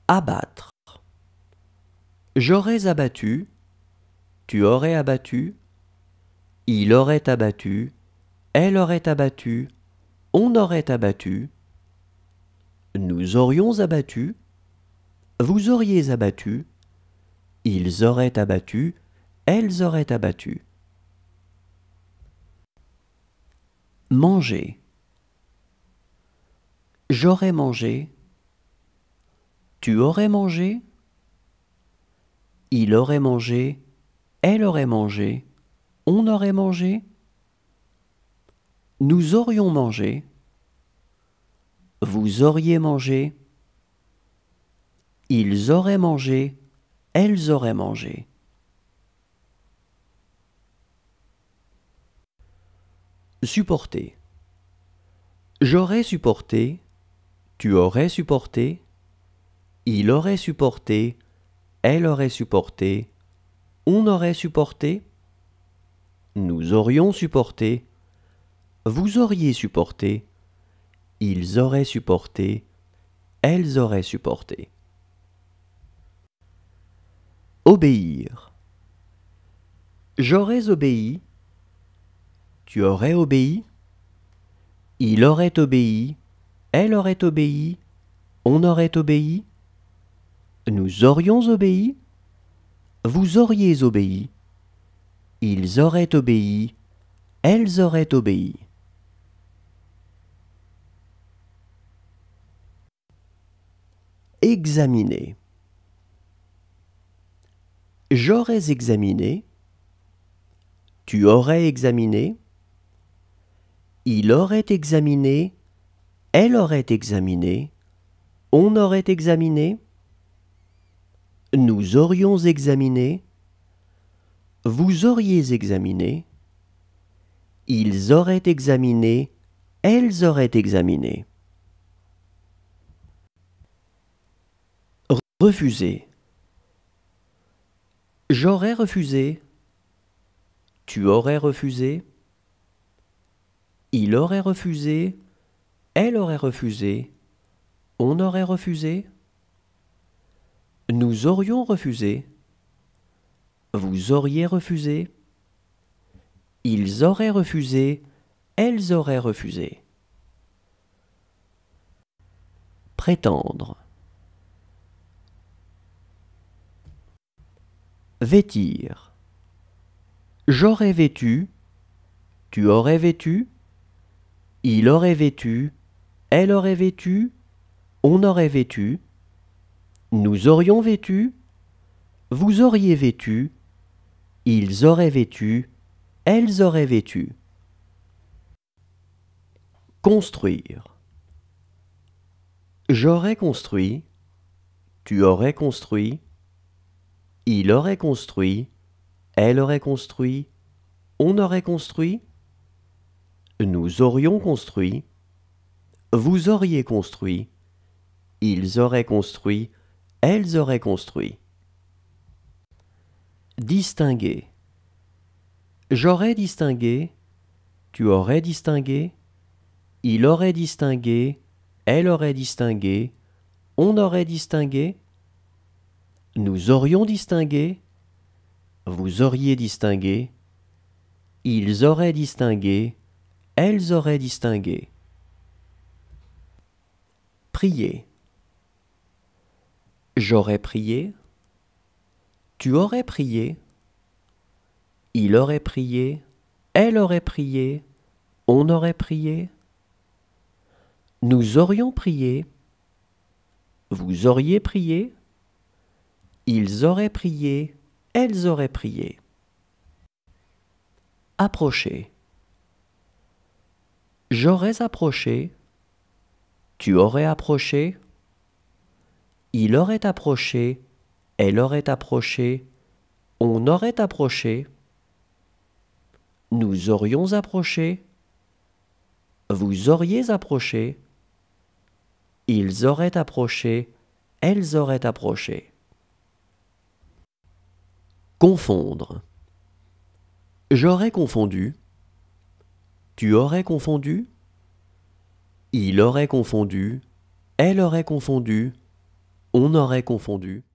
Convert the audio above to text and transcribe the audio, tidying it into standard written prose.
Abattre. J'aurais abattu, tu aurais abattu, il aurait abattu, elle aurait abattu, on aurait abattu, nous aurions abattu, vous auriez abattu, ils auraient abattu, elles auraient abattu. Manger. J'aurais mangé, tu aurais mangé, il aurait mangé, elle aurait mangé, on aurait mangé, nous aurions mangé, vous auriez mangé, ils auraient mangé, elles auraient mangé. Supporter. J'aurais supporté, tu aurais supporté, il aurait supporté, elle aurait supporté, on aurait supporté, nous aurions supporté, vous auriez supporté, ils auraient supporté, elles auraient supporté. Obéir. J'aurais obéi, tu aurais obéi, il aurait obéi, elle aurait obéi, on aurait obéi, nous aurions obéi, vous auriez obéi, ils auraient obéi, elles auraient obéi. Examiner. J'aurais examiné, tu aurais examiné, il aurait examiné, elle aurait examiné, on aurait examiné, nous aurions examiné, vous auriez examiné, ils auraient examiné, elles auraient examiné. Refuser. J'aurais refusé, tu aurais refusé, il aurait refusé, elle aurait refusé, on aurait refusé, nous aurions refusé, vous auriez refusé, ils auraient refusé, elles auraient refusé. Prétendre. Vêtir. J'aurais vêtu, tu aurais vêtu, il aurait vêtu, elle aurait vêtu, on aurait vêtu, nous aurions vêtu, vous auriez vêtu, ils auraient vêtu, elles auraient vêtu. Construire. J'aurais construit, tu aurais construit, il aurait construit, elle aurait construit, on aurait construit, nous aurions construit, vous auriez construit, ils auraient construit, elles auraient construit. Distinguer. J'aurais distingué, tu aurais distingué, il aurait distingué, elle aurait distingué, on aurait distingué, nous aurions distingué, vous auriez distingué, ils auraient distingué, elles auraient distingué. Prier. J'aurais prié, tu aurais prié, il aurait prié, elle aurait prié, on aurait prié, nous aurions prié, vous auriez prié, ils auraient prié, elles auraient prié. Approcher. J'aurais approché, tu aurais approché, il aurait approché, elle aurait approché, on aurait approché, nous aurions approché, vous auriez approché, ils auraient approché, elles auraient approché. Confondre. J'aurais confondu, tu aurais confondu, il aurait confondu, elle aurait confondu, On aurait confondu.